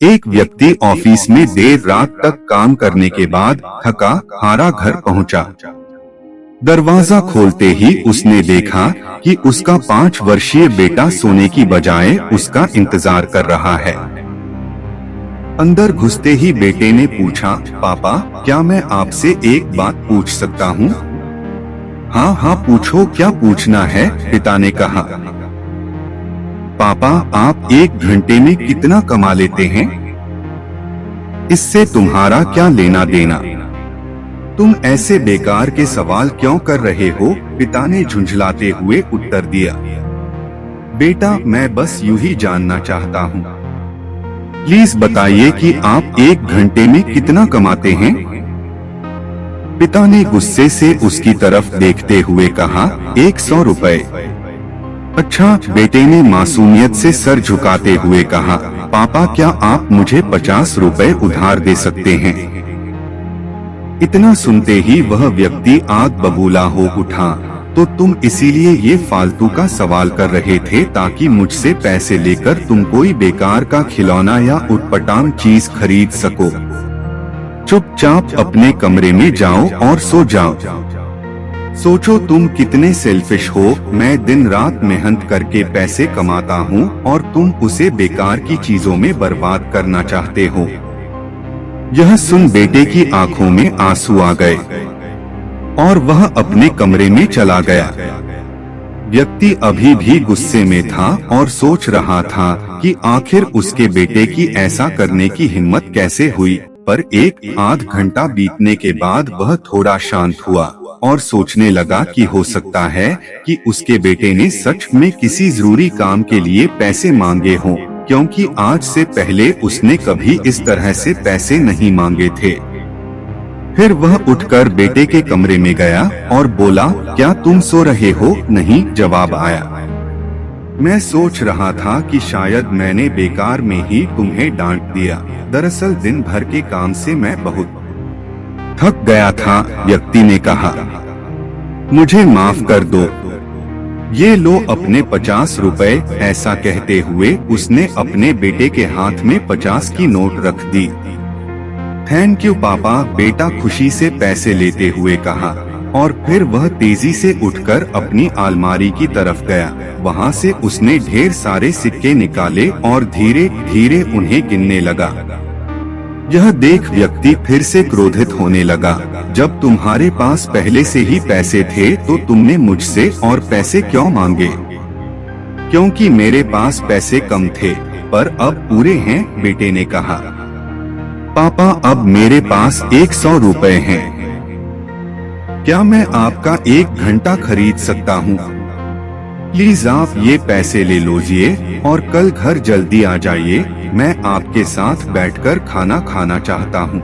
एक व्यक्ति ऑफिस में देर रात तक काम करने के बाद थका हारा घर पहुंचा। दरवाजा खोलते ही उसने देखा कि उसका 5 वर्षीय बेटा सोने की बजाय उसका इंतजार कर रहा है। अंदर घुसते ही बेटे ने पूछा, पापा क्या मैं आपसे एक बात पूछ सकता हूँ? हाँ हाँ पूछो, क्या पूछना है? पिता ने कहा। पापा आप 1 घंटे में कितना कमा लेते हैं? इससे तुम्हारा क्या लेना देना? तुम ऐसे बेकार के सवाल क्यों कर रहे हो? पिता ने झुंझलाते हुए उत्तर दिया। बेटा मैं बस यूं ही जानना चाहता हूँ, प्लीज बताइए कि आप 1 घंटे में कितना कमाते हैं? पिता ने गुस्से से उसकी तरफ देखते हुए कहा, 100 रुपए। अच्छा, बेटे ने मासूमियत से सर झुकाते हुए कहा, पापा क्या आप मुझे 50 रुपए उधार दे सकते हैं? इतना सुनते ही वह व्यक्ति आग बबूला हो उठा, तो तुम इसीलिए ये फालतू का सवाल कर रहे थे ताकि मुझसे पैसे लेकर तुम कोई बेकार का खिलौना या उटपटांग चीज खरीद सको। चुपचाप अपने कमरे में जाओ और सो जाओ। सोचो तुम कितने सेल्फिश हो। मैं दिन रात मेहनत करके पैसे कमाता हूँ और तुम उसे बेकार की चीजों में बर्बाद करना चाहते हो। यह सुन बेटे की आंखों में आंसू आ गए और वह अपने कमरे में चला गया। व्यक्ति अभी भी गुस्से में था और सोच रहा था कि आखिर उसके बेटे की ऐसा करने की हिम्मत कैसे हुई। पर 1 घंटा बीतने के बाद वह थोड़ा शांत हुआ और सोचने लगा कि हो सकता है कि उसके बेटे ने सच में किसी जरूरी काम के लिए पैसे मांगे हों, क्योंकि आज से पहले उसने कभी इस तरह से पैसे नहीं मांगे थे। फिर वह उठकर बेटे के कमरे में गया और बोला, क्या तुम सो रहे हो? नहीं, जवाब आया। मैं सोच रहा था कि शायद मैंने बेकार में ही तुम्हें डांट दिया। दरअसल दिन भर के काम से मैं बहुत थक गया था। व्यक्ति ने कहा, मुझे माफ कर दो, ये लो अपने 50 रुपए। ऐसा कहते हुए उसने अपने बेटे के हाथ में 50 की नोट रख दी। थैंक यू पापा, बेटा खुशी से पैसे लेते हुए कहा और फिर वह तेजी से उठकर अपनी अलमारी की तरफ गया। वहां से उसने ढेर सारे सिक्के निकाले और धीरे धीरे उन्हें गिनने लगा। यह देख व्यक्ति फिर से क्रोधित होने लगा। जब तुम्हारे पास पहले से ही पैसे थे तो तुमने मुझसे और पैसे क्यों मांगे? क्योंकि मेरे पास पैसे कम थे, पर अब पूरे हैं, बेटे ने कहा। पापा अब मेरे पास 100 रुपए हैं। क्या मैं आपका 1 घंटा खरीद सकता हूँ? प्लीज आप ये पैसे ले लीजिए और कल घर जल्दी आ जाइए। मैं आपके साथ बैठकर खाना खाना चाहता हूँ।